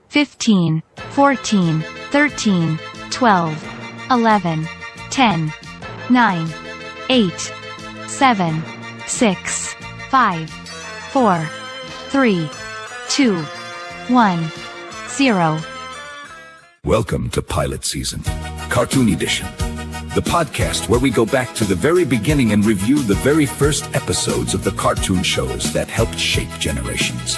15, 14, 13, 12, 11, 10, 9, 8, 7, 6, 5, 4, 3, 2, 1, 0. Welcome to Pilot Season, Cartoon Edition, the podcast where we go back to the very beginning and review the very first episodes of the cartoon shows that helped shape generations.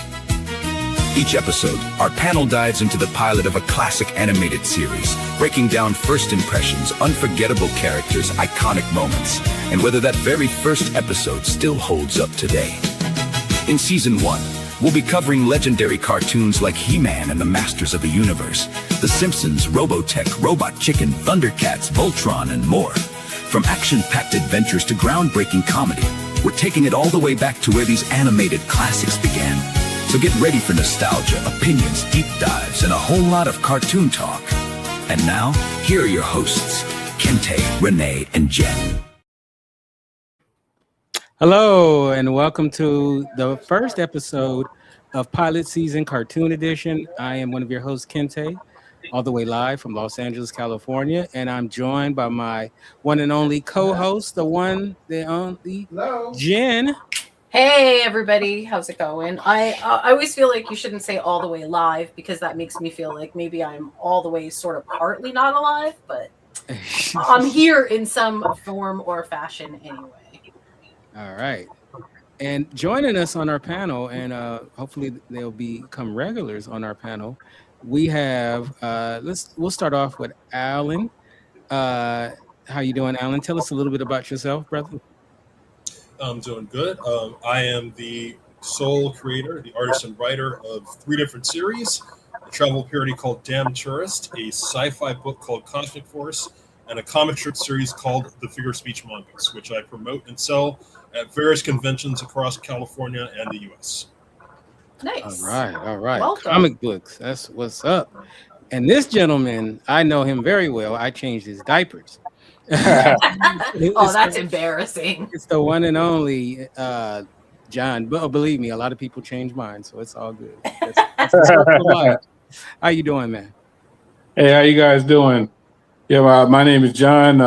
Each episode, our panel dives into the pilot of a classic animated series, breaking down first impressions, unforgettable characters, iconic moments, and whether that very first episode still holds up today. In Season 1, we'll be covering legendary cartoons like He-Man and the Masters of the Universe, The Simpsons, Robotech, Robot Chicken, Thundercats, Voltron, and more. From action-packed adventures to groundbreaking comedy, we're taking it all the way back to where these animated classics began. So get ready for nostalgia, opinions, deep dives, and a whole lot of cartoon talk. And now, here are your hosts, Kinte, Renee, and Jen. Hello, and welcome to the first episode of Pilot Season Cartoon Edition. I am one of your hosts, Kinte, all the way live from Los Angeles, California, and I'm joined by my one and only co-host, the only, Jen. Hey everybody, how's it going? I always feel like you shouldn't say all the way live because that makes me feel like maybe I'm all the way sort of partly not alive, but I'm here in some form or fashion anyway. All right. And joining us on our panel, and hopefully they'll become regulars on our panel, we have, we'll start off with Alan. How you doing, Alan? Tell us a little bit about yourself, brother. I'm doing good. I am the sole creator, the artist and writer of 3 different series, a travel parody called Damn Tourist, a sci-fi book called Cosmic Force, and a comic strip series called The Figure of Speech Mongoose, which I promote and sell at various conventions across California and the U.S. Nice. All right. Welcome. Comic books, that's what's up. And this gentleman, I know him very well. I changed his diapers. Oh, that's embarrassing. It's the one and only John. But believe me, a lot of people change mine, so it's all good. That's how you doing, man? Hey, how you guys doing? Yeah, my name is John.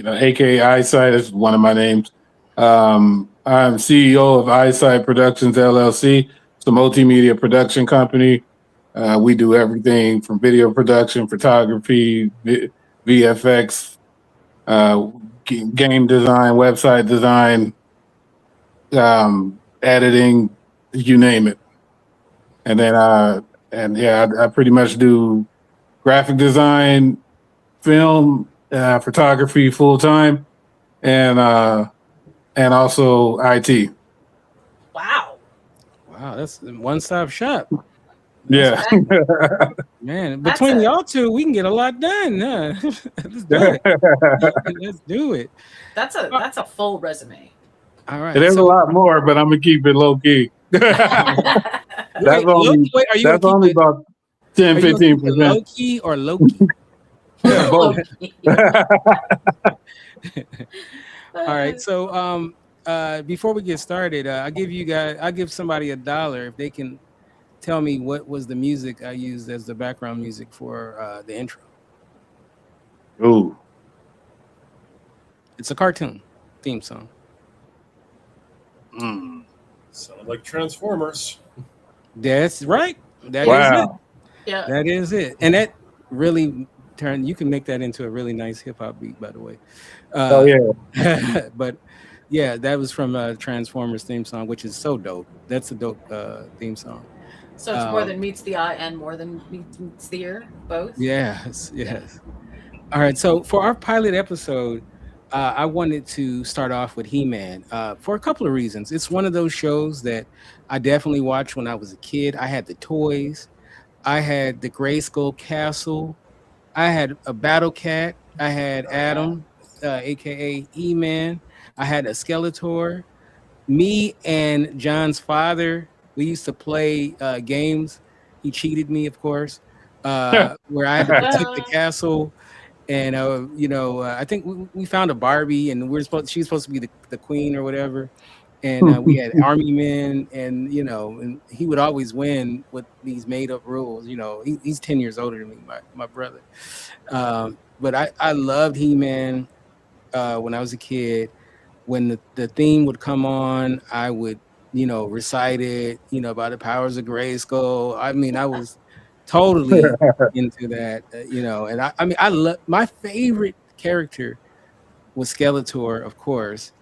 AKA Eyesight is one of my names. I'm CEO of Eyesight Productions LLC. It's a multimedia production company. We do everything from video production, photography, VFX, game design, website design, editing, you name it. And then I pretty much do graphic design, film, photography full time, and also IT. Wow, that's a one-stop shop. Yeah. Man, between y'all two, we can get a lot done. Huh? Let's do it. Let's do it. That's a full resume. All right. There's a lot more, but I'm gonna keep it low key. That's only about 10-15%. Low key or low key? Both. All right. So before we get started, I'll give somebody $1 if they can tell me what was the music I used as the background music for the intro. Ooh. It's a cartoon theme song. Sound like Transformers. That's right. That Wow. is it. Yeah. That is it. And that really you can make that into a really nice hip hop beat, by the way. Oh yeah. But yeah, that was from Transformers theme song, which is so dope. That's a dope theme song. So it's more than meets the eye and more than meets the ear, both? Yes. All right, so for our pilot episode, I wanted to start off with He-Man for a couple of reasons. It's one of those shows that I definitely watched when I was a kid. I had the toys. I had the Grayskull Castle. I had a Battle Cat. I had Adam, a.k.a. He-Man. I had a Skeletor. Me and John's father, we used to play games. He cheated me, of course, where I had to protect the castle. And, I think we found a Barbie and she was supposed to be the queen or whatever. and we had army men, and and he would always win with these made up rules. He's 10 years older than me, my brother. But I loved He-Man when I was a kid. When the theme would come on, I would recite it, about the powers of Grayskull. I mean, I was totally into that, and I love, my favorite character was Skeletor, of course,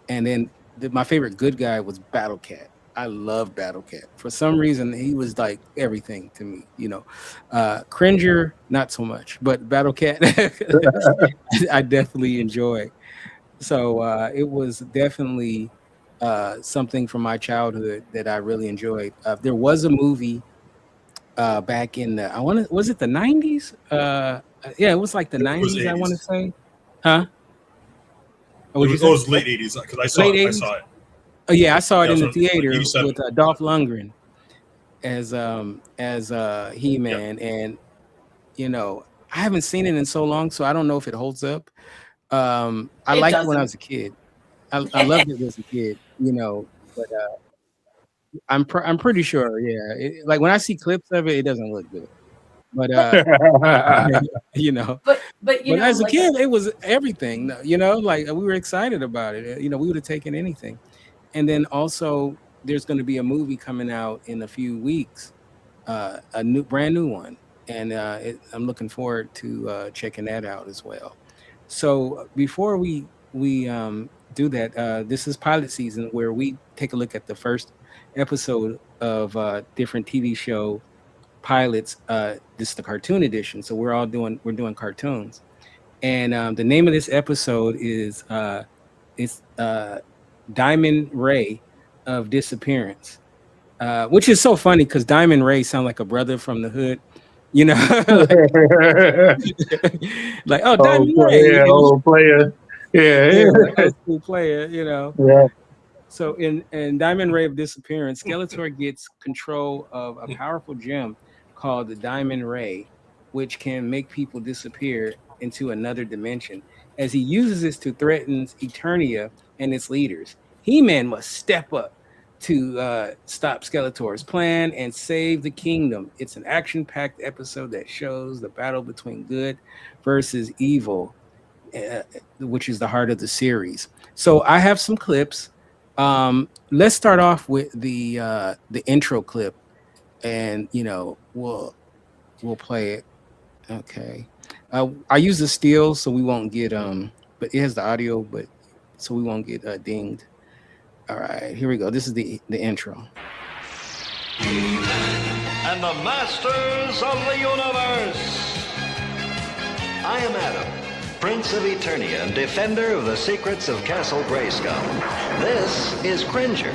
and then my favorite good guy was Battle Cat. I love Battle Cat. For some reason, he was like everything to me, Cringer, not so much, but Battle Cat, I definitely enjoy. So it was definitely something from my childhood that I really enjoyed. There was a movie back in was it the 90s? Yeah, it was like the 90s, I want to say. Huh? It was late 80s because I saw it. Oh yeah, I saw it in the Like theater 87. with Dolph Lundgren as He-Man, and I haven't seen it in so long, so I don't know if it holds up. I liked it when I was a kid. I loved it as a kid, but I'm pretty sure, yeah. Like when I see clips of it, it doesn't look good. But But as a like, kid, it was everything. Like we were excited about it. We would have taken anything. And then also, there's going to be a movie coming out in a few weeks, a brand new one, and I'm looking forward to checking that out as well. So before we do that, this is pilot season, where we take a look at the first episode of different TV show pilots. This is the cartoon edition, so we're doing cartoons, and the name of this episode is Diamond Ray of Disappearance, which is so funny because Diamond Ray sounds like a brother from the hood, like oh, Diamond Ray, old player, like old school player, Yeah. So in Diamond Ray of Disappearance, Skeletor gets control of a powerful gem called the Diamond Ray, which can make people disappear into another dimension. As he uses this to threaten Eternia and its leaders, He-Man must step up to stop Skeletor's plan and save the kingdom. It's an action-packed episode that shows the battle between good versus evil, which is the heart of the series. So I have some clips. Let's start off with the intro clip, and we'll play it. Okay. I use the steel so we won't get but it has the audio, but so we won't get dinged. All right, here we go. This is the intro. And the masters of the universe. I am Adam, Prince of Eternia and defender of the secrets of Castle Grayskull. This is Cringer,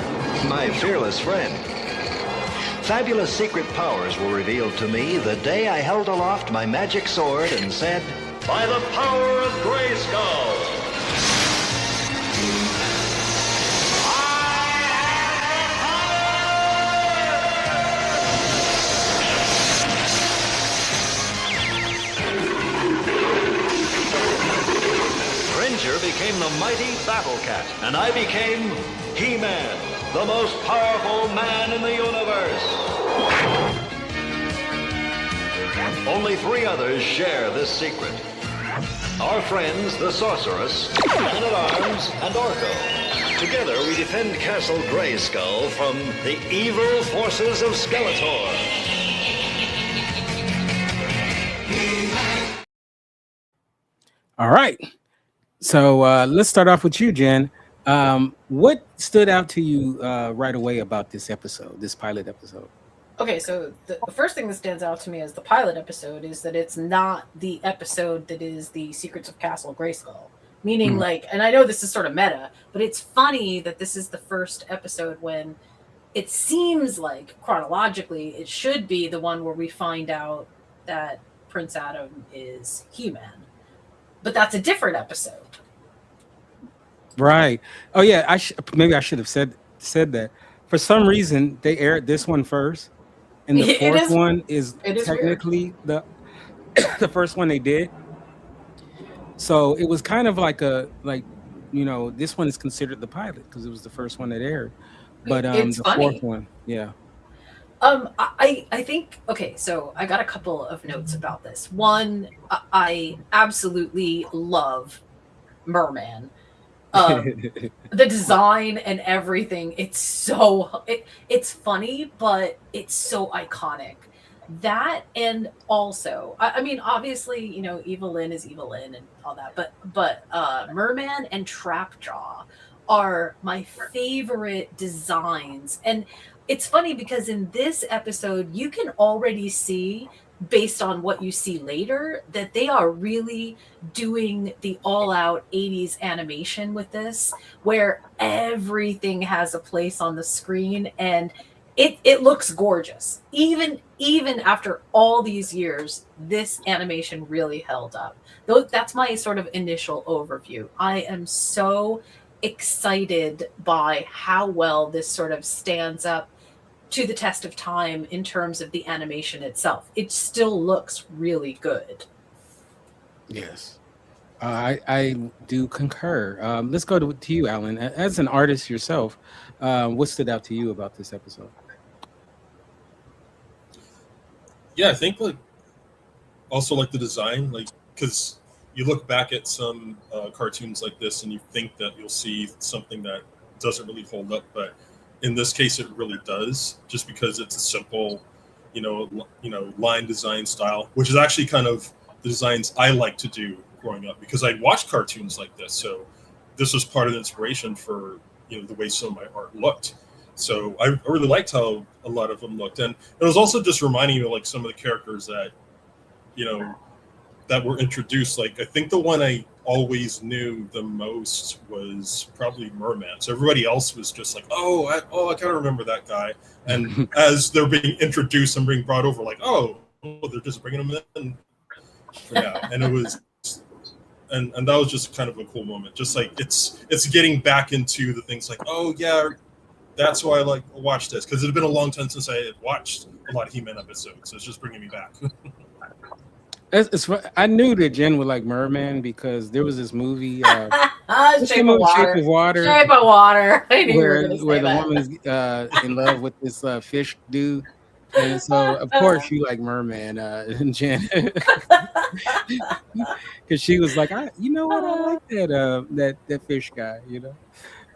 my fearless friend. Fabulous secret powers were revealed to me the day I held aloft my magic sword and said, "By the power of Grayskull, Cringer became the mighty Battle Cat, and I became He-Man, the most powerful man in the universe. Only 3 others share this secret. Our friends, the Sorceress, Man-at-Arms, and Orko. Together we defend Castle Grayskull from the evil forces of Skeletor. All right. So let's start off with you, Jen. What stood out to you right away about this episode, this pilot episode? Okay, so the first thing that stands out to me as the pilot episode is that it's not the episode that is the Secrets of Castle Grayskull. Meaning, like, and I know this is sort of meta, but it's funny that this is the first episode when it seems like chronologically it should be the one where we find out that Prince Adam is He-Man. But that's a different episode. Right. Oh yeah. Maybe I should have said that. For some reason, they aired this one first, and the fourth one is technically the first one they did. So it was kind of like this one is considered the pilot because it was the first one that aired. But It's the funny. fourth one, yeah. I think, okay, so I got a couple of notes about this. One, I absolutely love Merman. The design and everything, it's funny, but it's so iconic. That, and also, I mean, obviously, Evelyn is Evelyn and all that, but Merman and Trapjaw are my favorite designs. And it's funny because in this episode, you can already see, based on what you see later, that they are really doing the all-out 80s animation with this, where everything has a place on the screen, and it looks gorgeous. Even after all these years, this animation really held up. That's my sort of initial overview. I am so excited by how well this sort of stands up to the test of time in terms of the animation itself. It still looks really good. Yes. I do concur. Let's go to you, Alan. As an artist yourself, what stood out to you about this episode? Yeah, I think also the design, because you look back at some cartoons like this and you think that you'll see something that doesn't really hold up, but in this case it really does, just because it's a simple, line design style, which is actually kind of the designs I like to do growing up, because I watched cartoons like this, so this was part of the inspiration for the way some of my art looked. So I really liked how a lot of them looked, and it was also just reminding me of some of the characters that that were introduced. I think the one I always knew the most was probably Merman. So everybody else was just I kind of remember that guy. And as they're being introduced and being brought over, they're just bringing them in. Yeah, and it was, and that was just kind of a cool moment. Just it's getting back into the things that's why I watch this, because it had been a long time since I had watched a lot of He-Man episodes. So it's just bringing me back. I knew that Jen would like Merman because there was this movie, Shape of Water. Shape of Water. Shape of Water. I knew where you were the that. woman's in love with this fish dude. And so, of course, you like Merman, Jen, because she was like, I like that fish guy,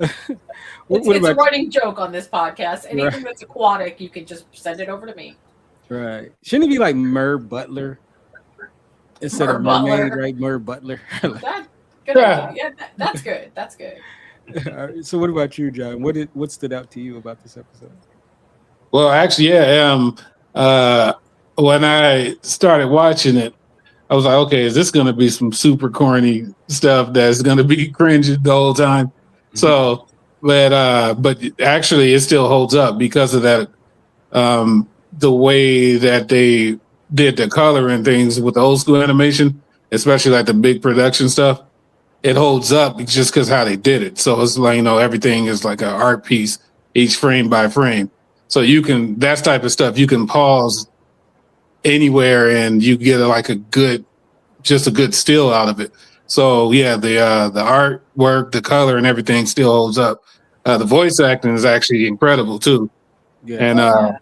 It's a running joke on this podcast. Anything that's aquatic, you can just send it over to me. Right? Shouldn't it be like Mer Butler instead of mermaid, right? Mer Butler. Good idea. Yeah, that's good. That's good. All right, so, what about you, John? What stood out to you about this episode? Well, actually, when I started watching it, I was like, okay, is this going to be some super corny stuff that's going to be cringe the whole time? Mm-hmm. So, but actually, it still holds up because of that, the way that they did the color and things with the old school animation, especially the big production stuff. It holds up just because how they did it. So it's everything is like an art piece, each frame by frame. So that type of stuff, you can pause anywhere and you get a good still out of it. So yeah, the artwork, the color and everything still holds up. The voice acting is actually incredible too. Yeah.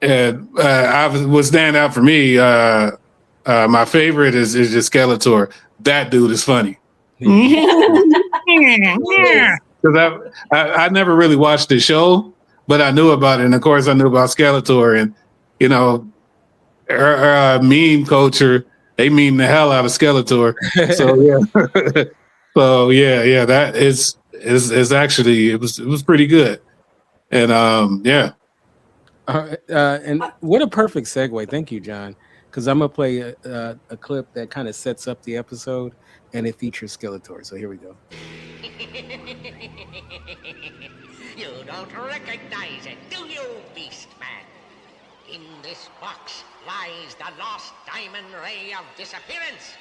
And what stand out for me, my favorite is just Skeletor. That dude is funny. Because I never really watched the show, but I knew about it, and of course I knew about Skeletor, and her meme culture, they meme the hell out of Skeletor. So yeah, that is actually it was pretty good, and and what a perfect segue. Thank you, John, because I'm gonna play a clip that kind of sets up the episode, and it features Skeletor. So here we go. You don't recognize it, do you, Beast Man? In this box lies the lost Diamond Ray of Disappearance.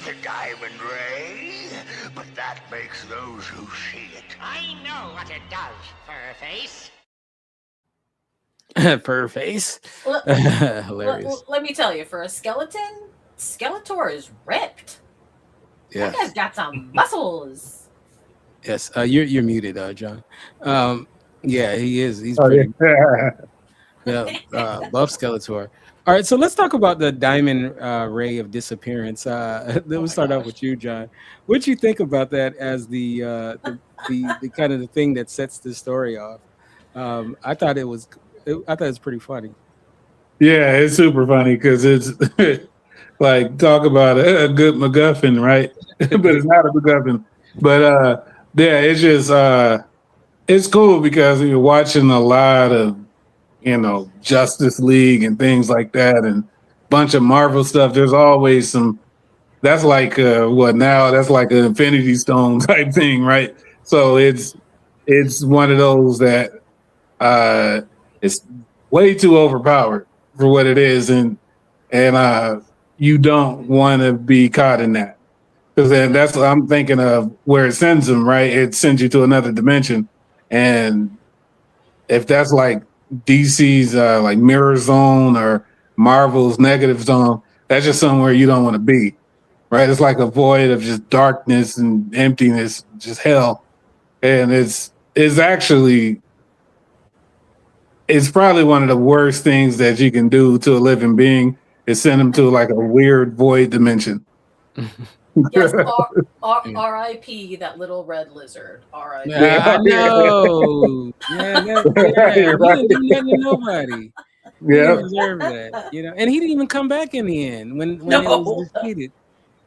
The Diamond Ray? But that makes those who see it. I know what it does, Furface. Furface? Hilarious. Let me tell you, for a skeleton, Skeletor is ripped. Yeah. That guy's got some muscles. Yes. You're muted, John. Yeah, he is. He's Oh, pretty. yeah. Yeah. Love Skeletor. All right, so let's talk about the Diamond Ray of Disappearance. Then we'll start off with you, John. What do you think about that as the kind of the thing that sets the story off? I thought it was pretty funny. Yeah, it's super funny because it's like talk about a good MacGuffin, right? But it's not a MacGuffin. But yeah, it's just it's cool because you're watching a lot of Justice League and things like that, and bunch of Marvel stuff. There's always some. That's like what now? That's like an Infinity Stone type thing, right? So it's one of those that it's way too overpowered for what it is, and you don't want to be caught in that, because then that's what I'm thinking of where it sends them, right? It sends you to another dimension, and if that's like DC's like mirror zone or Marvel's negative zone, that's just somewhere you don't want to be, right? It's like a void of just darkness and emptiness, just hell, and it's actually. It's probably one of the worst things that you can do to a living being is send them to like a weird void dimension. Yes, R.I.P. that little red lizard. R.I.P. Yeah, I know. Yeah, he didn't do nothing to nobody. He didn't deserve that, And he didn't even come back in the end when it was defeated.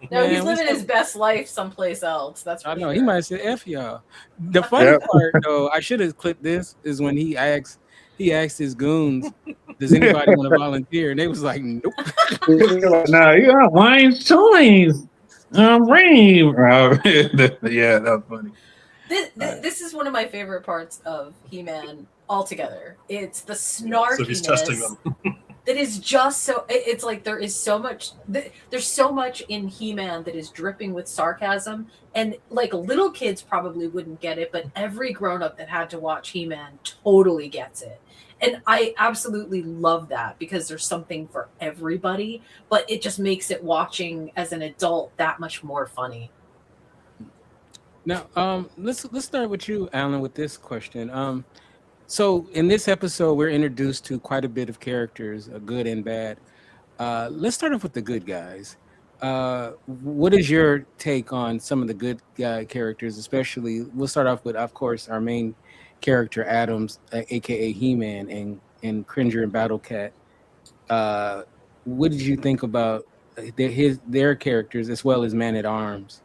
No, he's living his best life someplace else. That's I know. sure. He might have said F y'all. The funny part, though, I should have clipped this, is when he asked his goons, does anybody want to volunteer? And they was like, nope. No, you got Lions toys. Rain. Yeah, that was funny. This is one of my favorite parts of He-Man altogether. It's the snarkiness. So he's testing them. That is just so. It's like there's so much in He-Man that is dripping with sarcasm, and like little kids probably wouldn't get it, but every grown-up that had to watch He-Man totally gets it. And I absolutely love that because there's something for everybody, but it just makes it watching as an adult that much more funny. Now, let's start with you, Alan, with this question. So in this episode, we're introduced to quite a bit of characters, good and bad. Let's start off with the good guys. What is your take on some of the good guy characters, especially? We'll start off with, of course, our main character, Adams, aka He-Man, and Cringer and Battle Cat. What did you think about their characters as well as Man at Arms?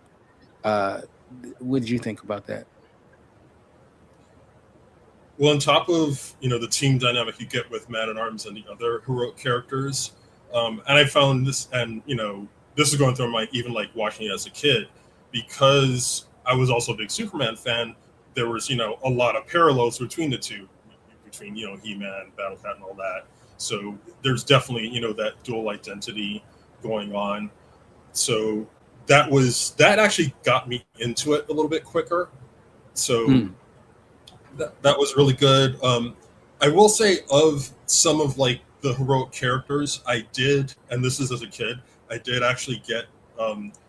What did you think about that? Well, on top of the team dynamic you get with Man at Arms and the other heroic characters, and I found this, and this is going through my even like watching it as a kid, because I was also a big Superman fan. There was a lot of parallels between the two, between He-Man, Battle Cat, and all that. So there's definitely that dual identity going on. So that actually got me into it a little bit quicker. So. That was really good. I will say, of some of like the heroic characters, I did, and this is as a kid, I did actually get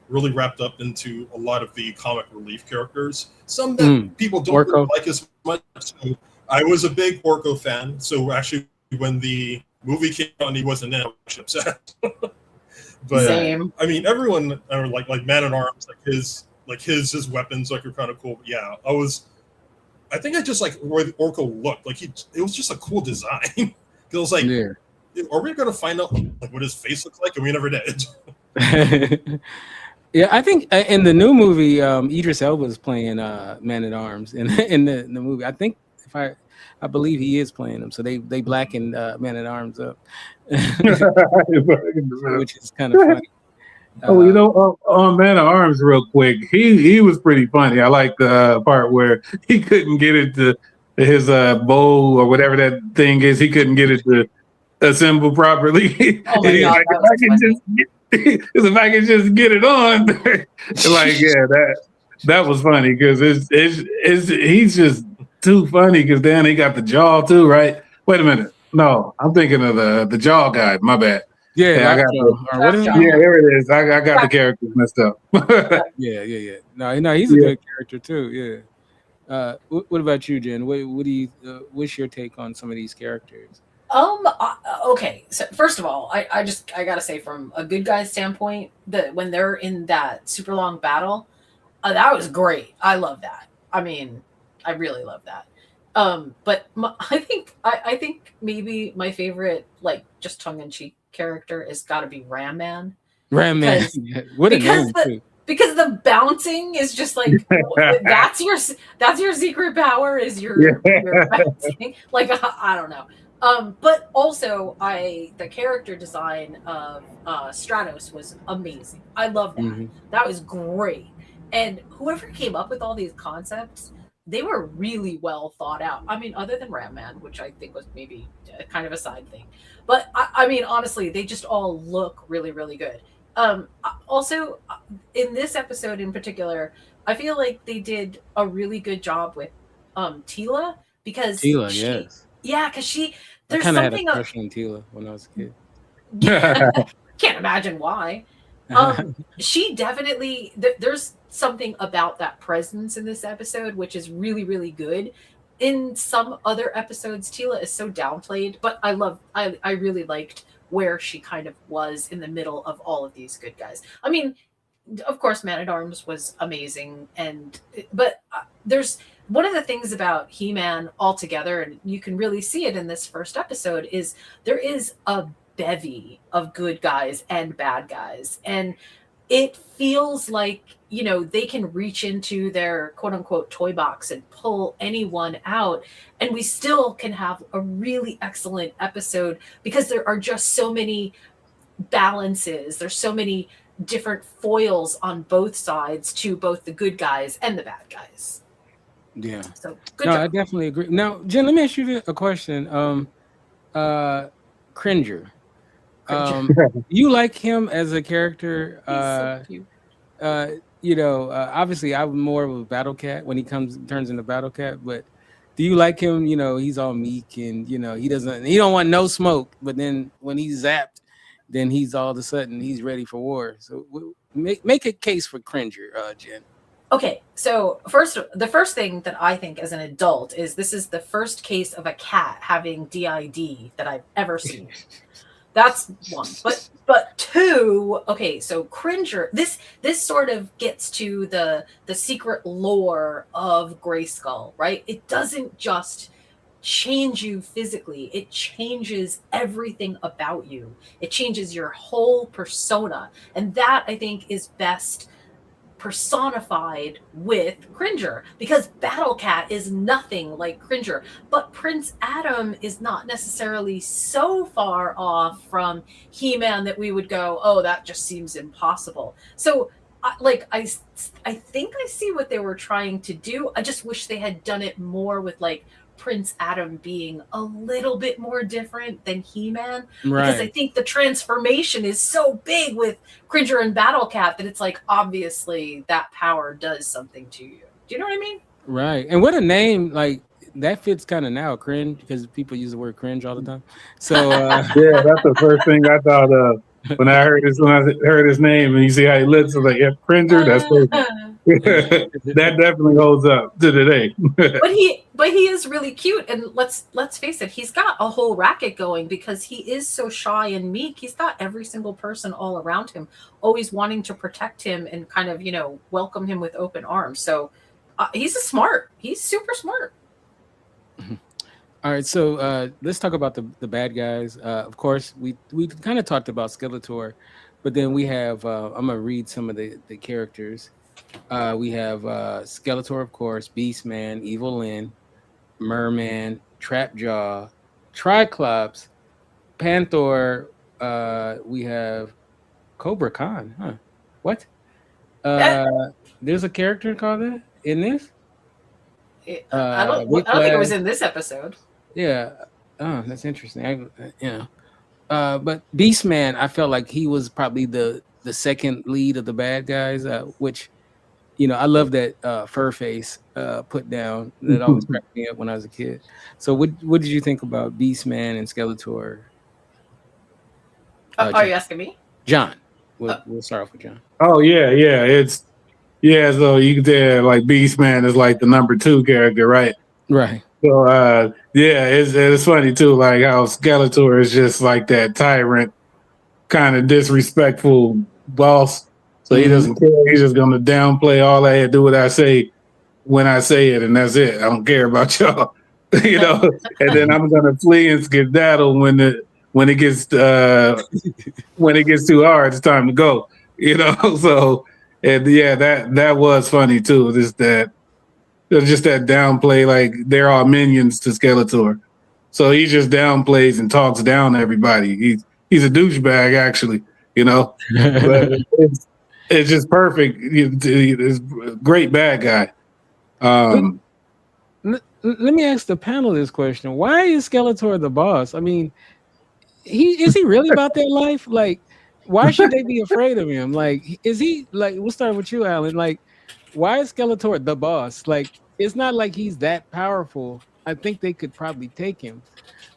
really wrapped up into a lot of the comic relief characters. Some that people don't really like as much. So I was a big Orko fan. So actually, when the movie came out and he wasn't in, I was upset. But Same. I mean, everyone like Man at Arms, like his weapons are kind of cool. But yeah, I think I just like where Orko looked. Like it was just a cool design. It was like, are we going to find out like what his face looks like? And we never did. Yeah, I think in the new movie, Idris Elba is playing Man at Arms in the movie. I think I believe he is playing him. So they blackened Man at Arms up, which is kind of funny. On Man at Arms, real quick, he was pretty funny. I like the part where he couldn't get it to his bow or whatever that thing is. He couldn't get it to assemble properly. Oh my God, if I can just get it on, like that was funny because he's just too funny because then he got the jaw too, right? Wait a minute, no, I'm thinking of the jaw guy. My bad. Yeah, I got or what is his Lockjaw. name? yeah, there it is. I got the characters messed up. Yeah. No, he's a Yeah. good character too. Yeah. What about you, Jen? What do you? What's your take on some of these characters? Okay. So first of all, I gotta say, from a good guy standpoint, that when they're in that super long battle, that was great. I love that. I mean, I really love that. But I think maybe my favorite, like, just tongue in cheek character is got to be Ram Man. Ram Man. Because What a because name too. because the bouncing is just like, that's your secret power, is your bouncing. Like, I don't know. But also, the character design of Stratos was amazing. I love that. Mhm. That was great. And whoever came up with all these concepts, they were really well thought out. I mean, other than Ram Man, which I think was maybe kind of a side thing. But I mean, honestly, they just all look really, really good. Also, in this episode in particular, I feel like they did a really good job with Tila, because Tila, yes. she I there's kind of had a something crush on Tila when I was a kid. can't imagine why. She definitely there's something about that presence in this episode which is really, really good. In some other episodes, Tila is so downplayed, but I really liked where she kind of was in the middle of all of these good guys. I mean, of course, Man at Arms was amazing, but there's one of the things about He-Man altogether, and you can really see it in this first episode, is there is a bevy of good guys and bad guys, and it feels like, they can reach into their quote unquote toy box and pull anyone out, and we still can have a really excellent episode because there are just so many balances. There's so many different foils on both sides to both the good guys and the bad guys. Yeah. So good No, job. I definitely agree. Now, Jen, let me ask you a question. Cringer. You like him as a character? He's so cute. Obviously I'm more of a Battle Cat when he turns into Battle Cat, but do you like him? He's all meek and he don't want no smoke, but then when he's zapped, then he's all of a sudden he's ready for war. So make a case for Cringer, Jen. Okay, so the first thing that I think as an adult is this is the first case of a cat having DID that I've ever seen. That's one. But two, okay, so Cringer, this sort of gets to the secret lore of Grayskull, right? It doesn't just change you physically, it changes everything about you. It changes your whole persona. And that, I think, is best personified with Cringer, because Battle Cat is nothing like Cringer, but Prince Adam is not necessarily so far off from He-Man that we would go, oh, that just seems impossible. So I think I see what they were trying to do. I just wish they had done it more with, like, Prince Adam being a little bit more different than He-Man, because I think the transformation is so big with Cringer and Battle Cat that it's like, obviously that power does something to you. Do you know what I mean? Right. And what a name, like, that fits kind of now, cringe, because people use the word cringe all the time. So yeah, that's the first thing I thought of when I heard his name, and you see how he looks. I was like, yeah, Cringer, that's perfect. That definitely holds up to today. but he is really cute, and let's face it, he's got a whole racket going because he is so shy and meek. He's got every single person all around him always wanting to protect him and kind of welcome him with open arms. So he's super smart. All right, so let's talk about the bad guys. Of course, we kind of talked about Skeletor, but then we have I'm gonna read some of the characters. We have Skeletor, of course, Beastman, Evil Lyn, Merman, Trapjaw, Triclops, Panther. We have Cobra Khan. Huh? What? There's a character called that in this? I don't think it was in this episode. Yeah. Oh, that's interesting. But Beastman, I felt like he was probably the second lead of the bad guys, which, I love that fur face put down. That always cracked me up when I was a kid. So what did you think about Beastman and Skeletor? Are you asking me? John. We'll start off with John. Oh yeah. So you can tell like Beast Man is like the number 2 character, right? Right. So it's funny too, like how Skeletor is just like that tyrant, kind of disrespectful boss. So he doesn't care. He's just gonna downplay all I had, do what I say when I say it, and that's it. I don't care about y'all. You know, and then I'm gonna flee and skedaddle when it gets too hard. It's time to go. You know, so and yeah, that was funny too. Just that downplay, like they're all minions to Skeletor, so he just downplays and talks down to everybody. He's a douchebag, actually. You know, but it's just perfect. It's a great bad guy. Let me ask the panel this question: why is Skeletor the boss? I mean, is he really about that life? Like, why should they be afraid of him? Like, is he like? We'll start with you, Alan. Like, why is Skeletor the boss? Like, it's not like he's that powerful. I think they could probably take him.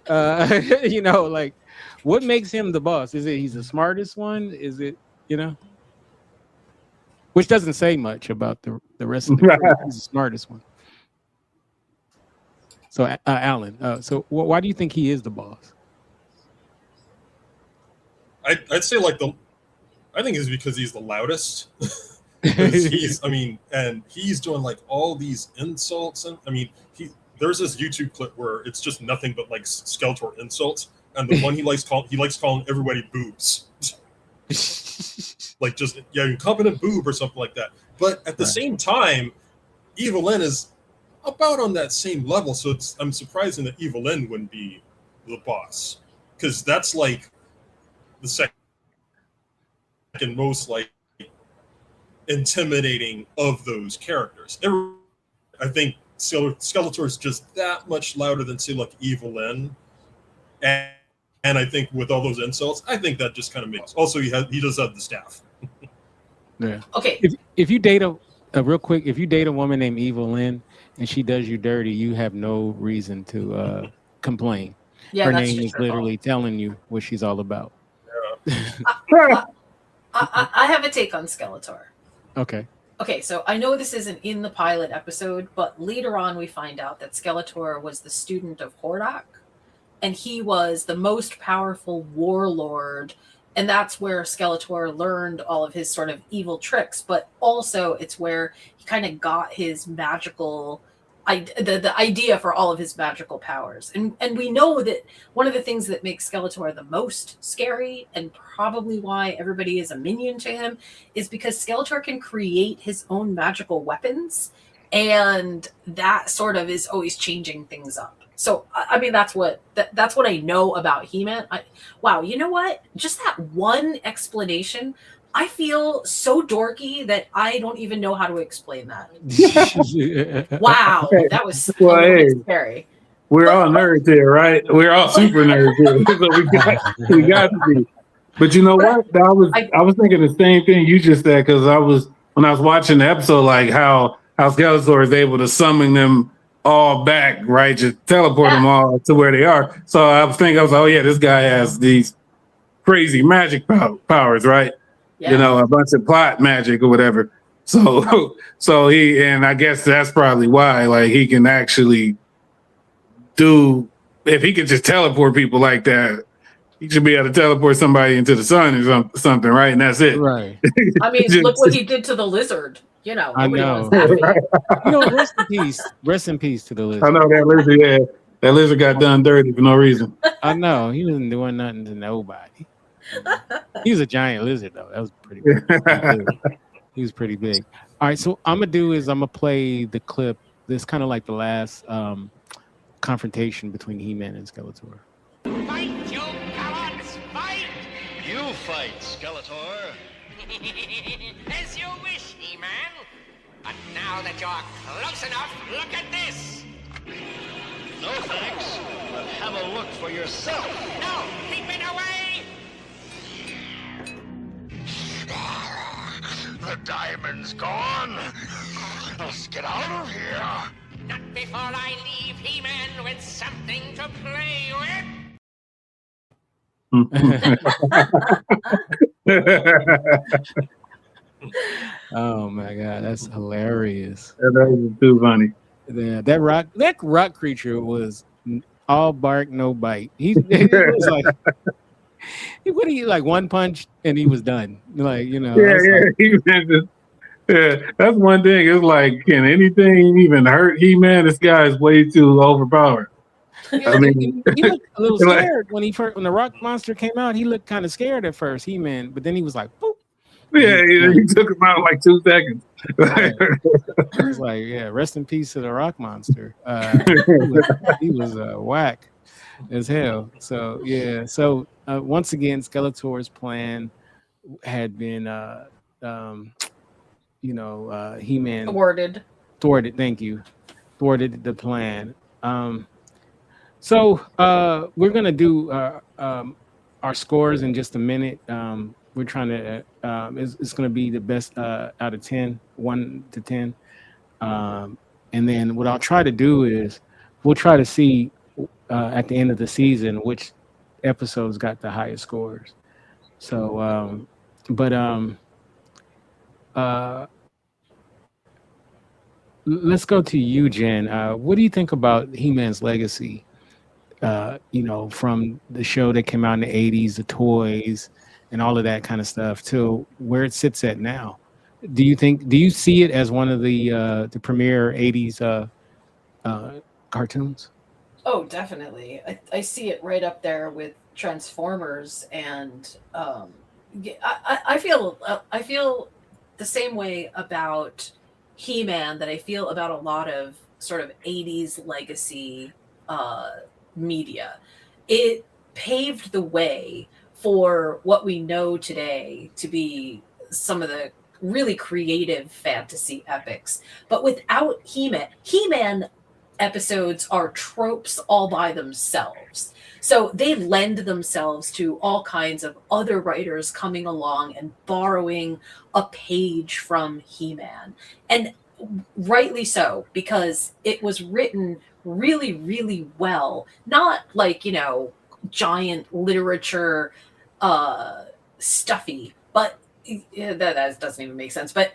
You know, like, what makes him the boss? Is it he's the smartest one? Is it, you know? Which doesn't say much about the rest of the group. He's the smartest one. So, Alan, so why do you think he is the boss? I'd say I think it's because he's the loudest. He's doing like all these insults, and I mean, there's this YouTube clip where it's just nothing but like Skeletor insults, and the one he likes calling everybody boobs. Like just incompetent boob or something like that. But at the same time, Evelyn is about on that same level, so I'm surprised that Evelyn wouldn't be the boss, because that's like the second most like intimidating of those characters. I think Skeletor is just that much louder than say like Evelyn, and I think with all those insults, I think that just kind of makes. Also, he does have the staff. Yeah. Okay. If you date real quick, if you date a woman named Evelyn and she does you dirty, you have no reason to complain. Yeah, her that's name is literally telling you what she's all about. Yeah. I have a take on Skeletor. Okay. Okay, so I know this isn't in the pilot episode, but later on we find out that Skeletor was the student of Hordak, and he was the most powerful warlord, and that's where Skeletor learned all of his sort of evil tricks, but also it's where he kind of got his magical the idea for all of his magical powers. And we know that one of the things that makes Skeletor the most scary, and probably why everybody is a minion to him, is because Skeletor can create his own magical weapons, and that sort of is always changing things up. So I mean, that's what I know about He-Man. Wow, you know what? Just that one explanation, I feel so dorky that I don't even know how to explain that. Wow, that was a little bit scary. We're all nerds here, right? We're all super nerds here. So we got to be. But you know what? I was thinking the same thing you just said, because when I was watching the episode, like how Skeletor is able to summon them all back, right? Just teleport them all to where they are. So I was like, oh yeah, this guy has these crazy magic powers, right? Yeah. You know, a bunch of plot magic or whatever. So he, and I guess that's probably why, like, he can actually if he could just teleport people like that, he should be able to teleport somebody into the sun or something, right? And that's it. Right. I mean, look what he did to the lizard. You know, I know. You know, rest in peace. Rest in peace to the lizard. I know that lizard, yeah. That lizard got done dirty for no reason. I know. He wasn't doing nothing to nobody. He was a giant lizard, though. That was pretty big. He was pretty big. All right, so I'm going to play the clip. This kind of like the last confrontation between He-Man and Skeletor. Fight, you cowards! Fight! You fight, Skeletor. As you wish, He-Man. But now that you're close enough, look at this! No thanks, but have a look for yourself. No, keep it away! The diamond's gone. Let's get out of here. Not before I leave He-Man with something to play with. Oh my god, that's hilarious. That was too funny. Yeah, that rock creature was all bark, no bite. He was like he would he like one punch and he was done. Like, I was like, Yeah, that's one thing. It's like, can anything even hurt He-Man? This guy is way too overpowered. I mean, he looked a little like, scared when the rock monster came out. He looked kind of scared at first, He-Man, but then he was like, boop. yeah, he took him out in like 2 seconds. It was like, yeah, rest in peace to the rock monster. He was whack as hell. So yeah. So once again, Skeletor's plan had been, He-Man thwarted. Thank you, thwarted the plan. So we're gonna do our scores in just a minute. We're trying to. It's gonna be the best out of 10, 1 to 10. And then what I'll try to do is we'll try to see at the end of the season which episodes got the highest scores. So, let's go to you, Jen. What do you think about He-Man's legacy? From the show that came out in the 80s, the toys, and all of that kind of stuff, to where it sits at now. Do you see it as one of the premier 80s cartoons? Oh, definitely. I see it right up there with Transformers, and I feel the same way about He-Man that I feel about a lot of sort of 80s legacy media. It paved the way for what we know today to be some of the really creative fantasy epics. But without He-Man episodes are tropes all by themselves. So they lend themselves to all kinds of other writers coming along and borrowing a page from He-Man. And rightly so, because it was written really, really well. Not like, giant literature stuffy, but that doesn't even make sense. But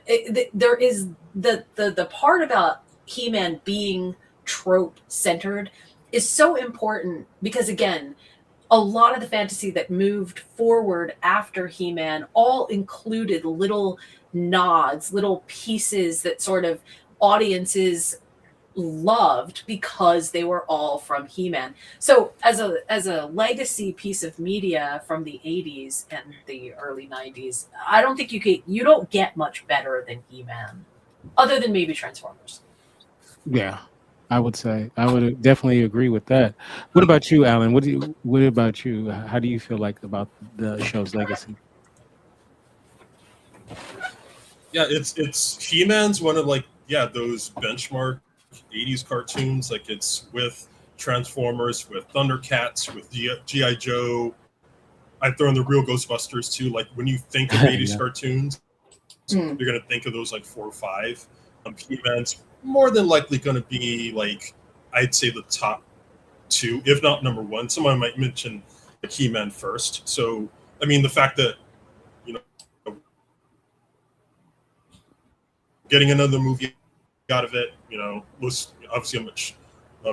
there is the part about He-Man being trope centered is so important, because again, a lot of the fantasy that moved forward after He-Man all included little nods, little pieces that sort of audiences loved because they were all from He-Man. So as a legacy piece of media from the 80s and the early 90s, I don't think you don't get much better than He-Man, other than maybe Transformers. Yeah, I would definitely agree with that. What about you, Alan? What about you? How do you feel like about the show's legacy? Yeah, it's He-Man's one of those benchmark 80s cartoons. Like, it's with Transformers, with Thundercats, with G.I. Joe. I throw in the real Ghostbusters too. Like, when you think of 80s cartoons, you're gonna think of those 4 or 5. He-Man's more than likely gonna be I'd say the top 2, if not number 1. Someone might mention He-Man first. So I mean, the fact that getting another movie out of it, was obviously a much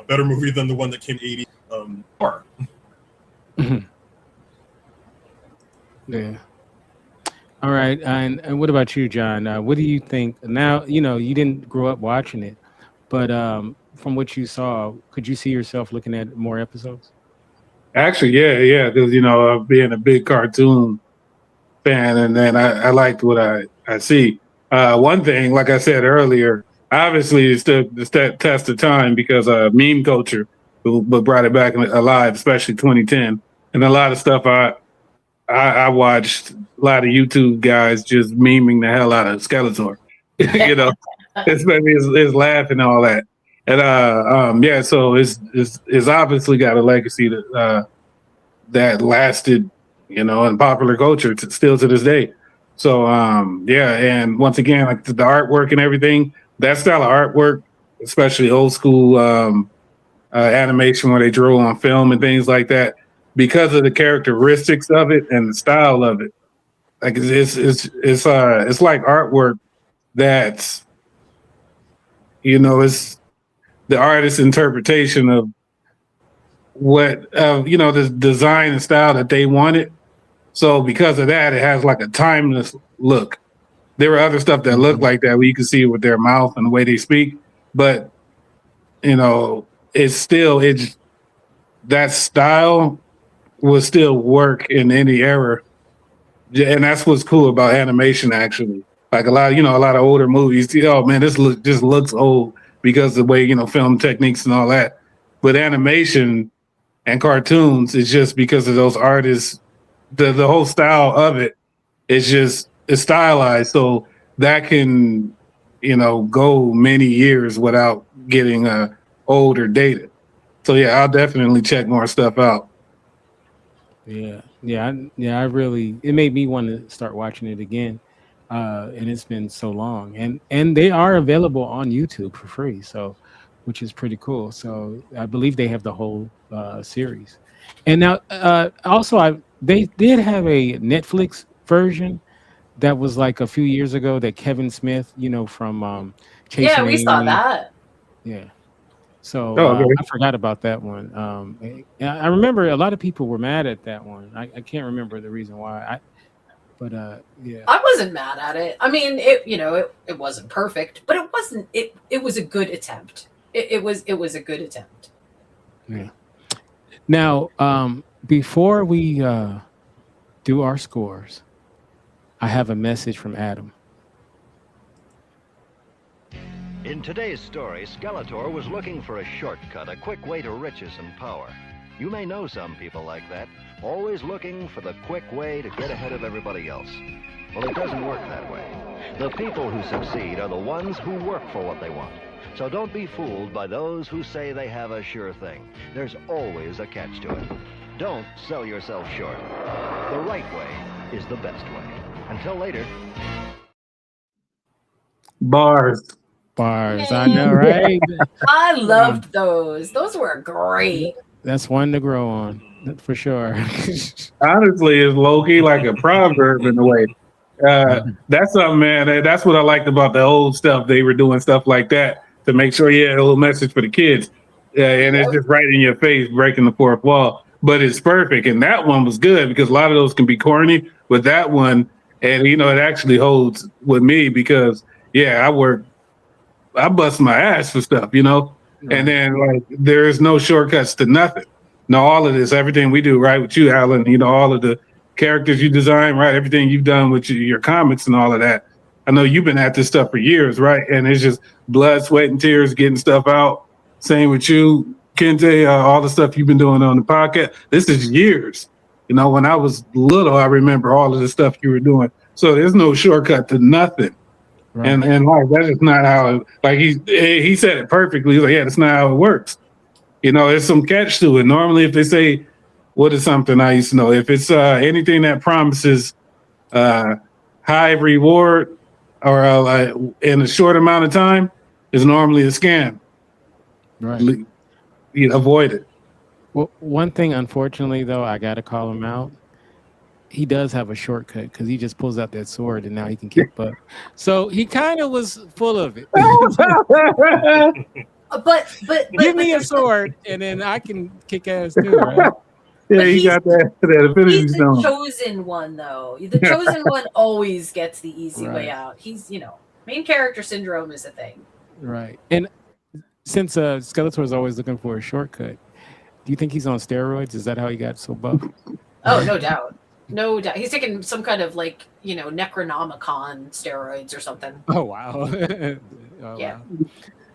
better movie than the one that came in '80. Yeah. All right. And what about you, John? What do you think? Now, you didn't grow up watching it, but from what you saw, could you see yourself looking at more episodes? Actually, yeah, because being a big cartoon fan, and then I liked what I see. One thing, like I said earlier, obviously it's the test of time, because meme culture brought it back alive, especially 2010, and a lot of stuff I watched, a lot of YouTube guys just memeing the hell out of Skeletor, especially his laugh and all that. And so it's obviously got a legacy that lasted, in popular culture still to this day. So and once again, like the artwork and everything, that style of artwork, especially old school animation where they drew on film and things like that, because of the characteristics of it and the style of it. Like it's like artwork that's, it's the artist's interpretation of what the design and style that they wanted. So because of that, it has like a timeless look. There were other stuff that looked like that where you can see it with their mouth and the way they speak, but that style will still work in any era. And that's what's cool about animation, actually. Like a lot of older movies, oh man, this just looks old because of the way, film techniques and all that. But animation and cartoons, it's just because of those artists, the whole style of it is stylized. So that can, go many years without getting old or dated. So yeah, I'll definitely check more stuff out. Yeah. I really, it made me want to start watching it again. And it's been so long, and they are available on YouTube for free. So, which is pretty cool. So I believe they have the whole series. And now also they did have a Netflix version that was like a few years ago that Kevin Smith, from Chasing Yeah, we saw Amy. that. Yeah. So okay. I forgot about that one. I remember a lot of people were mad at that one. I can't remember the reason why. Yeah. I wasn't mad at it. I mean, it wasn't perfect, but it wasn't. It was a good attempt. It was a good attempt. Yeah. Now, before we do our scores, I have a message from Adam. In today's story, Skeletor was looking for a shortcut, a quick way to riches and power. You may know some people like that, always looking for the quick way to get ahead of everybody else. Well, it doesn't work that way. The people who succeed are the ones who work for what they want. So don't be fooled by those who say they have a sure thing. There's always a catch to it. Don't sell yourself short. The right way is the best way. Until later. Bars. I know, right? I loved those. Those were great. That's one to grow on, for sure. Honestly, it's low-key like a proverb in a way. That's something, man. That's what I liked about the old stuff. They were doing stuff like that to make sure you had a little message for the kids. And it's just right in your face, breaking the fourth wall. But it's perfect. And that one was good because a lot of those can be corny. But that one, and it actually holds with me because, I bust my ass for stuff, Right. And then like there's no shortcuts to nothing. No, all of this, everything we do, right, with you, Alan, all of the characters you design, right, everything you've done with your comics and all of that. I know you've been at this stuff for years, right? And it's just blood, sweat, and tears getting stuff out. Same with you, Kinte, all the stuff you've been doing on the podcast. This is years. When I was little, I remember all of the stuff you were doing. So there's no shortcut to nothing. Right. And like that's just not how he said it perfectly. He's like, yeah, that's not how it works. There's some catch to it. Normally, if they say, what is something I used to know? If it's anything that promises high reward or in a short amount of time, is normally a scam. Right. Avoid it. Well, one thing, unfortunately, though, I got to call him out. He does have a shortcut because he just pulls out that sword and now he can kick butt. So he kind of was full of it. but give me a sword and then I can kick ass too, right? Yeah, he got that affinity He's stone. the chosen one, though. The chosen one always gets the easy way out. He's, main character syndrome is a thing. Right. And since Skeletor is always looking for a shortcut, do you think he's on steroids? Is that how he got so buff? Oh, no doubt. No doubt. He's taking some kind of Necronomicon steroids or something. Oh, wow. Yeah. Wow.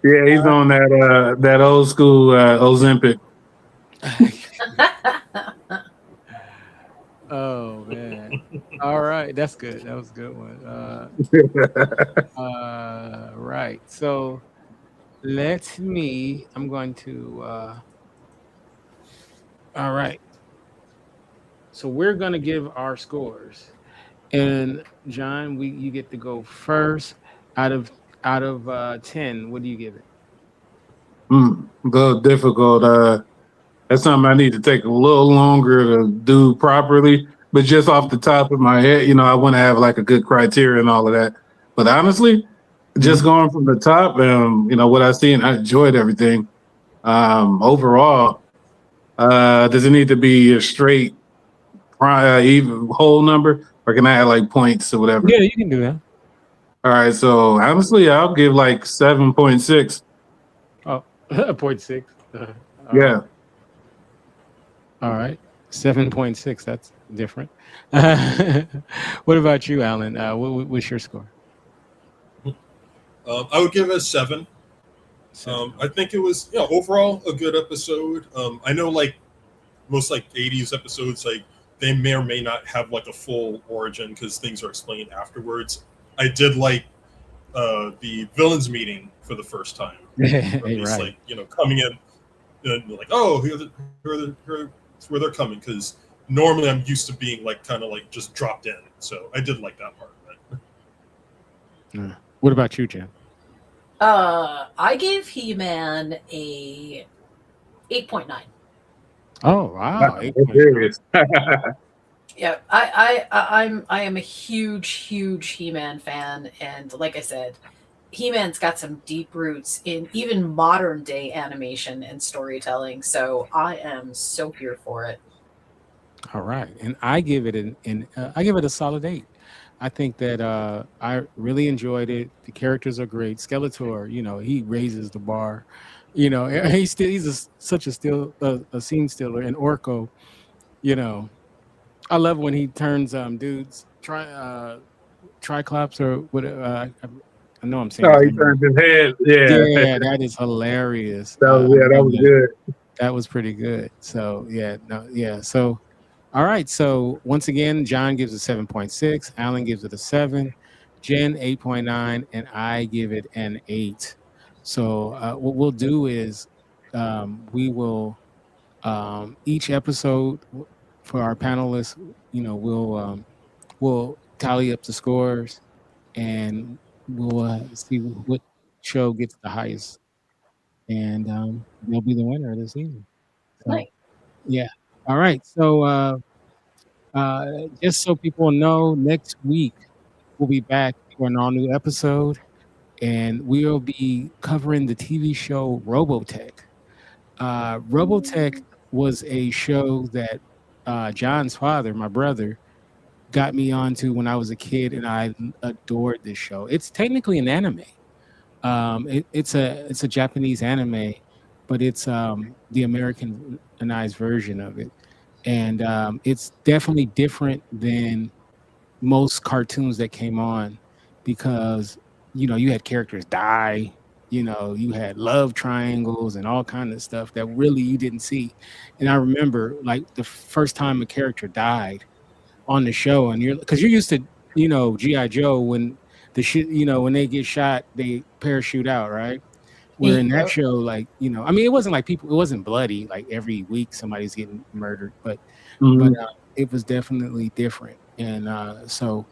Yeah, he's on that old school Ozempic. Oh, man. All right. That's good. That was a good one. Right. So I'm going to, all right. So we're going to give our scores. And John, you get to go first. Out of 10, what do you give it? A little difficult. That's something I need to take a little longer to do properly. But just off the top of my head, I want to have like a good criteria and all of that. But honestly, just going from the top, what I've seen, I enjoyed everything. Overall, does it need to be a straight even whole number, or can I add like points or whatever? Yeah, you can do that. All right, so honestly, I'll give like 7.6. Oh, 0.6. Yeah. All right. 7.6. That's different. What about you, Alan? What's your score? I would give it a 7. I think it was overall a good episode. I know like most like 80s episodes, like they may or may not have like a full origin because things are explained afterwards. I did like the villains meeting for the first time. It's Right. like coming in and like, oh, here's where they're coming, because normally I'm used to being like kind of like just dropped in. So I did like that part of it. What about you, Jen? I gave He-Man a 8.9. Oh wow. Yeah, I am a huge He-Man fan, and like I said, He-Man's got some deep roots in even modern day animation and storytelling. So I am so here for it. All right, and I give it I give it a solid 8. I think that I really enjoyed it. The characters are great. Skeletor, he raises the bar. He's such a scene stealer. And Orko, I love when he turns dudes Triclops or whatever. I know I'm saying. Oh, he turned his head. Yeah, that is hilarious. That was good. That was pretty good. So So, all right. So once again, John gives it 7.6. Alan gives it a 7. Jen 8.9, and I give it an 8. So what we'll do is we will each episode for our panelists, we'll tally up the scores, and we'll see what show gets the highest, and they'll be the winner of the season. So, Nice. Yeah. All right. So just so people know, next week we'll be back for an all-new episode, and we'll be covering the TV show Robotech. Robotech was a show that John's father, my brother, got me onto when I was a kid, and I adored this show. It's technically an anime. It's a Japanese anime, but it's the Americanized version of it, and it's definitely different than most cartoons that came on, because you had characters die. You had love triangles and all kind of stuff that really you didn't see. And I remember like the first time a character died on the show, and because you're used to G.I. Joe, when when they get shot they parachute out, right? Where in that show, like I mean, it wasn't like it wasn't bloody like every week somebody's getting murdered, but it was definitely different. And so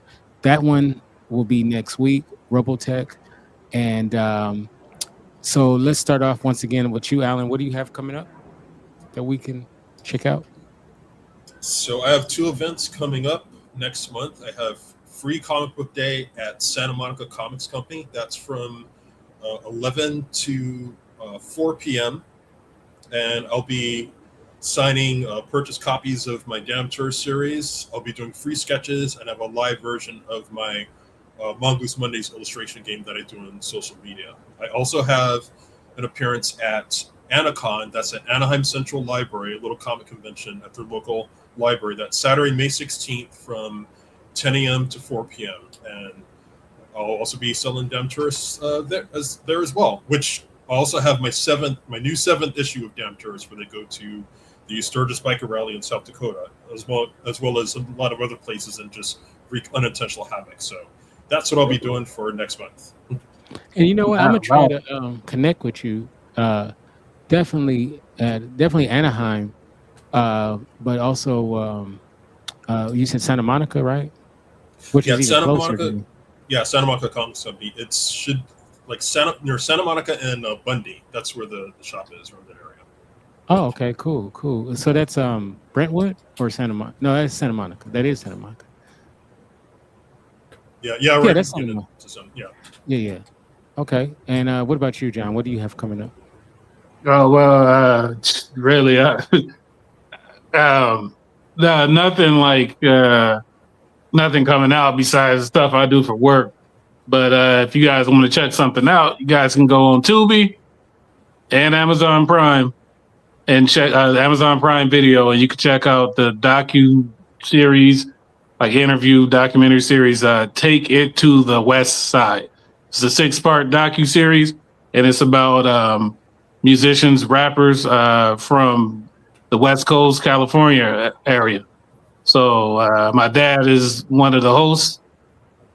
that one will be next week, Robotech. And so let's start off once again with you, Alan. What do you have coming up that we can check out? So I have 2 events coming up next month. I have Free Comic Book Day at Santa Monica Comics Company. That's from 11 to 4 p.m. And I'll be signing purchase copies of my Damn Tourist series. I'll be doing free sketches and have a live version of my Mongoose Mondays illustration game that I do on social media. I also have an appearance at Anacon. That's at Anaheim Central Library, a little comic convention at their local library. That's Saturday, May 16th from 10 a.m. to 4 p.m. And I'll also be selling Damn Tourists there as well, which I also have my new 7th issue of Damn Tourists, where they go to the Sturgis Biker Rally in South Dakota, as well as a lot of other places, and just wreak unintentional havoc. So that's what I'll be doing for next month. And you know what? I'm gonna try to connect with you. Definitely Anaheim, but also you said Santa Monica, right? Which is even Santa closer Monica. to me. Yeah, Santa Monica Comics Company. It should near Santa Monica and Bundy. That's where the shop is, around that area. Oh, okay, cool. So that's Brentwood or Santa Monica? No, that's Santa Monica. That is Santa Monica. Yeah, Yeah, right. that's Get Santa Monica. into some, yeah. Yeah. Okay. And what about you, John? What do you have coming up? Oh well, really, no, nothing like nothing coming out besides the stuff I do for work. But if you guys want to check something out, you guys can go on Tubi and Amazon Prime and check Amazon Prime Video, and you can check out the docu series, like interview documentary series. Take It to the West Side. It's a 6-part docu series, and it's about musicians, rappers from the West Coast, California area. So my dad is one of the hosts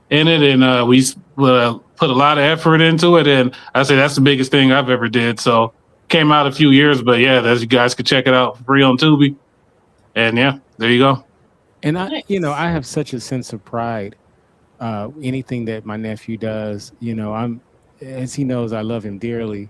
in it, and we put a lot of effort into it. And I say that's the biggest thing I've ever did. So came out a few years, but yeah, as you guys could check it out for free on Tubi. And yeah, there you go. And Nice. I have such a sense of pride. Anything that my nephew does, as he knows, I love him dearly.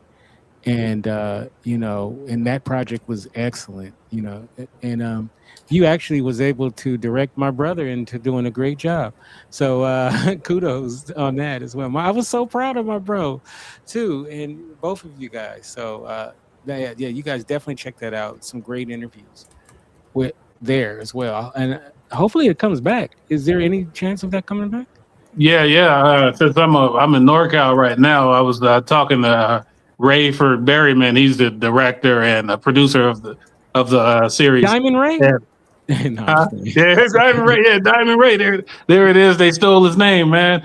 And and that project was excellent, and you actually was able to direct my brother into doing a great job. So kudos on that as well. I was so proud of my bro too, and both of you guys. So yeah, you guys definitely check that out. Some great interviews with there as well, and hopefully it comes back. Is there any chance of that coming back? Yeah. Since I'm in NorCal right now, I was talking to Rayford Berryman. He's the director and producer of the series. Diamond Ray. Yeah. No, I'm just kidding. Yeah, Diamond Ray. Yeah, Diamond Ray. There it is. They stole his name, man.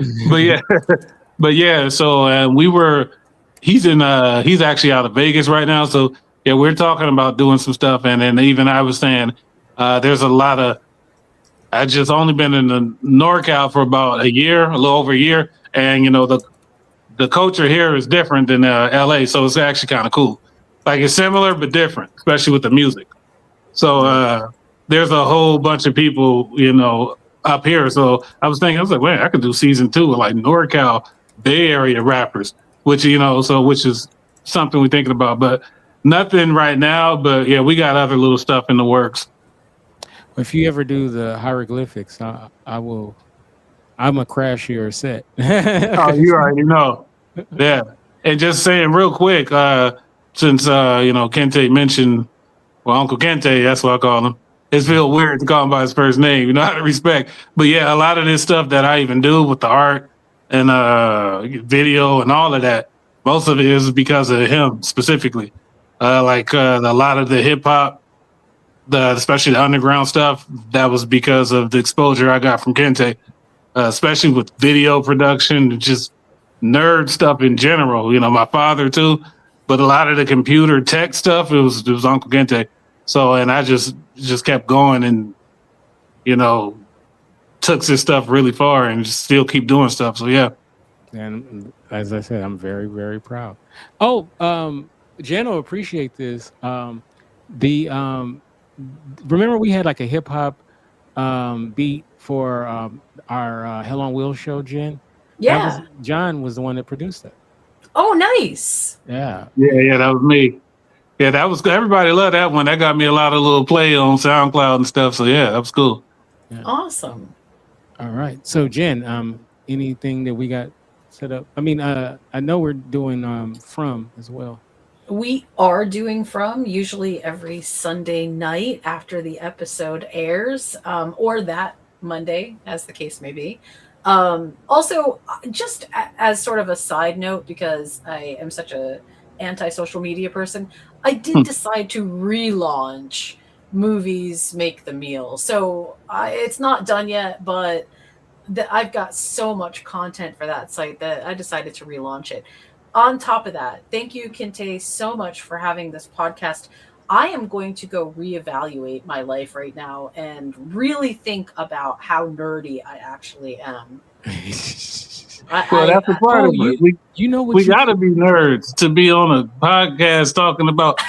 But yeah. So he's actually out of Vegas right now. So yeah, we're talking about doing some stuff, and then even I was saying there's a lot of. I just only been in the NorCal for about a little over a year, and the culture here is different than LA, so it's actually kind of cool. Like it's similar but different, especially with the music. So there's a whole bunch of people, up here. So I was like, man, I could do season 2 with like NorCal Bay Area rappers, which is something we're thinking about, but nothing right now. But yeah, we got other little stuff in the works. If you ever do the hieroglyphics, I will. I'm gonna crash your set. Oh, you already know. Yeah. And just saying real quick, since Kinte mentioned, well, Uncle Kinte, that's what I call him. It's feel weird to call him by his first name, out of respect. But yeah, a lot of this stuff that I even do with the art and video and all of that, most of it is because of him specifically. A lot of the hip hop, especially the underground stuff, that was because of the exposure I got from Kinte. Especially with video production, just nerd stuff in general. My father too, but a lot of the computer tech stuff, it was Uncle Kinte. So, and I just kept going and, took this stuff really far and just still keep doing stuff. So yeah. And as I said, I'm very, very proud. Oh, Jen will appreciate this. Remember we had like a hip hop beat for our Hell on Wheels show, Jen? Yeah. John was the one that produced that. Oh, nice. Yeah. Yeah, that was me. Yeah, that was good. Everybody loved that one. That got me a lot of little play on SoundCloud and stuff. So yeah, that was cool. Yeah. Awesome. All right. So Jen, anything that we got set up? I mean, I know we're doing From as well. We are doing From usually every Sunday night after the episode airs, or that Monday, as the case may be. Also, just as sort of a side note, because I am such a anti-social media person, I did decide to relaunch Movies Make the Meal. So it's not done yet, but I've got so much content for that site that I decided to relaunch it. On top of that, thank you, Kinte, so much for having this podcast. I am going to go reevaluate my life right now and really think about how nerdy I actually am. That's the part of it. We got to be nerds to be on a podcast talking about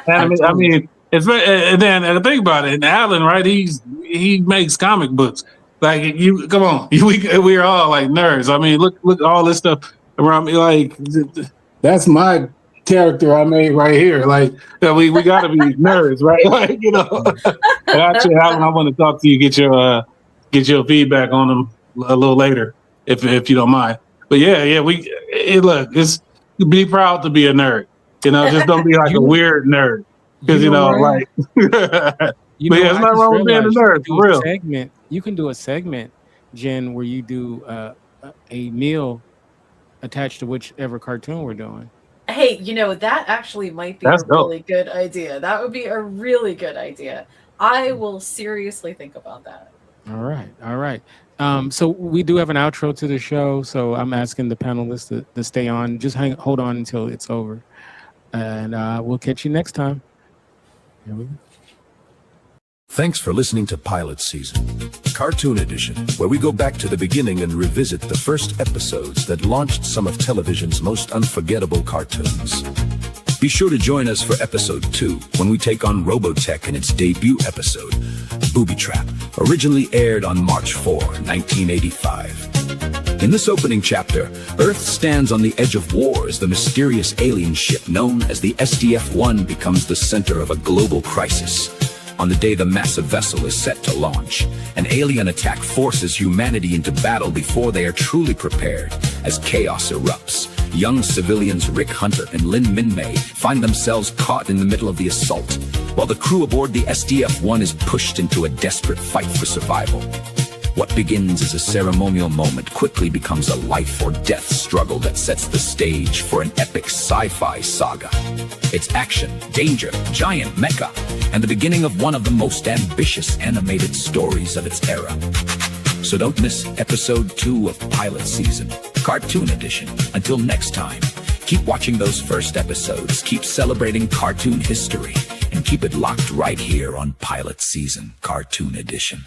anime. I mean, and then think about it. And Alan, right? He makes comic books. Like come on, we are all like nerds. I mean, look at all this stuff around me. Like that's my character I made right here. Like, we got to be nerds, right? Like, But actually, Alan, I want to talk to you, get your feedback on them a little later, if you don't mind. But look, be proud to be a nerd. Just don't be like a weird nerd, because like. But it's not wrong with being a nerd, for real. You can do a segment, Jen, where you do a meal attached to whichever cartoon we're doing. Hey, that actually might be really good idea. That would be a really good idea. I will seriously think about that. All right. So we do have an outro to the show, so I'm asking the panelists to stay on. Just hold on until it's over. And we'll catch you next time. Here we go. Thanks for listening to Pilot Season, Cartoon Edition, where we go back to the beginning and revisit the first episodes that launched some of television's most unforgettable cartoons. Be sure to join us for episode 2, when we take on Robotech in its debut episode, Booby Trap, originally aired on March 4, 1985. In this opening chapter, Earth stands on the edge of war as the mysterious alien ship known as the SDF-1 becomes the center of a global crisis. On the day the massive vessel is set to launch, an alien attack forces humanity into battle before they are truly prepared. As chaos erupts, young civilians Rick Hunter and Lin Minmay find themselves caught in the middle of the assault, while the crew aboard the SDF-1 is pushed into a desperate fight for survival. What begins as a ceremonial moment quickly becomes a life or death struggle that sets the stage for an epic sci-fi saga. It's action, danger, giant mecha, and the beginning of one of the most ambitious animated stories of its era. So don't miss episode 2 of Pilot Season, Cartoon Edition. Until next time, keep watching those first episodes, keep celebrating cartoon history, and keep it locked right here on Pilot Season, Cartoon Edition.